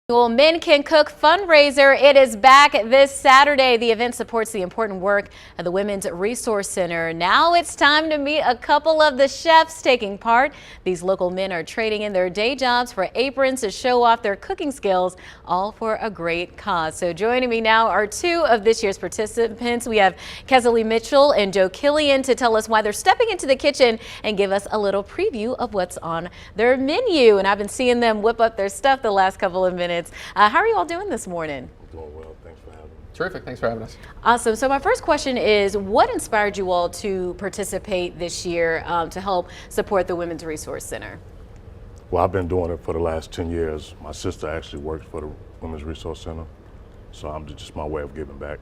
Well, Men Can Cook fundraiser, it is back this Saturday. The event supports the important work of the Women's Resource Center. Now it's time to meet a couple of the chefs taking part. These local men are trading in their day jobs for aprons to show off their cooking skills, all for a great cause. So joining me now are two of this year's participants. We have Kesley Mitchell and Joe Killian to tell us why they're stepping into the kitchen and give us a little preview of what's on their menu. And I've been seeing them whip up their stuff the last couple of minutes. How are you all doing this morning? Doing well. Thanks for having me. Terrific. Thanks for having us. Awesome. So my first question is, what inspired you all to participate this year to help support the Women's Resource Center? Well, I've been doing it for the last 10 years. My sister actually works for the Women's Resource Center, so I'm just my way of giving back.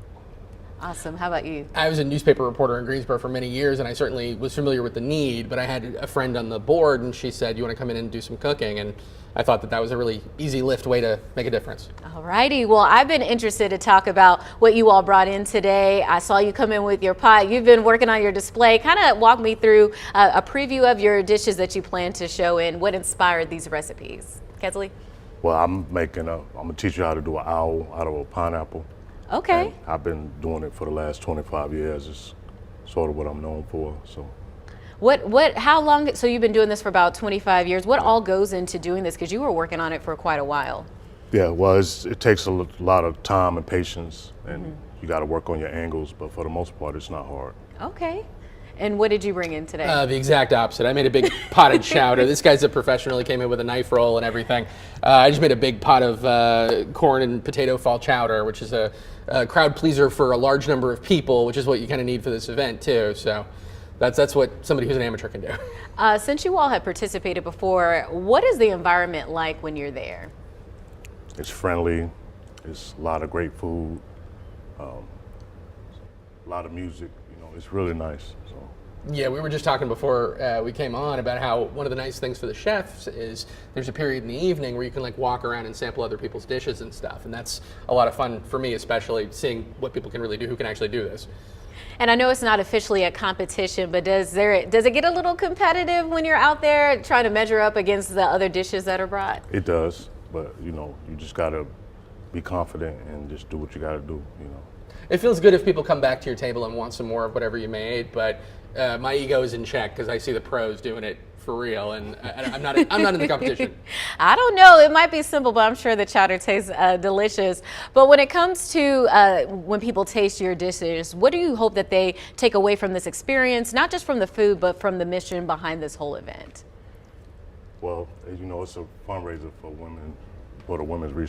Awesome. How about you? I was a newspaper reporter in Greensboro for many years, and I certainly was familiar with the need, but I had a friend on the board, and she said, you want to come in and do some cooking? And I thought that was a really easy lift way to make a difference. All righty. Well, I've been interested to talk about what you all brought in today. I saw you come in with your pot. You've been working on your display. Kind of walk me through a preview of your dishes that you plan to show and what inspired these recipes. Kesley? Well, I'm gonna teach you how to do an owl out of a pineapple. Okay. And I've been doing it for the last 25 years. It's sort of what I'm known for. So. How long, so you've been doing this for about 25 years. What all goes into doing this? Because you were working on it for quite a while. Yeah, well, it takes a lot of time and patience, and you got to work on your angles, but for the most part, it's not hard. Okay. And what did you bring in today? The exact opposite. I made a big potted chowder. This guy's a professional. He came in with a knife roll and everything. I just made a big pot of corn and potato fall chowder, which is a crowd pleaser for a large number of people, which is what you kind of need for this event too. So that's what somebody who's an amateur can do. Since you all have participated before, what is the environment like when you're there? It's friendly. It's a lot of great food. A lot of music. You know, it's really nice. So. Yeah, we were just talking before we came on about how one of the nice things for the chefs is there's a period in the evening where you can like walk around and sample other people's dishes and stuff, and that's a lot of fun for me, especially seeing what people can really do who can actually do this. And I know it's not officially a competition, but does it get a little competitive when you're out there trying to measure up against the other dishes that are brought? It does, but you know, you just gotta be confident and just do what you gotta do. You know. It feels good if people come back to your table and want some more of whatever you made, but my ego is in check because I see the pros doing it for real, and I'm not in the competition. I don't know. It might be simple, but I'm sure the chowder tastes delicious. But when it comes to when people taste your dishes, what do you hope that they take away from this experience, not just from the food, but from the mission behind this whole event? Well, as you know, it's a fundraiser for women, for the Women's Resource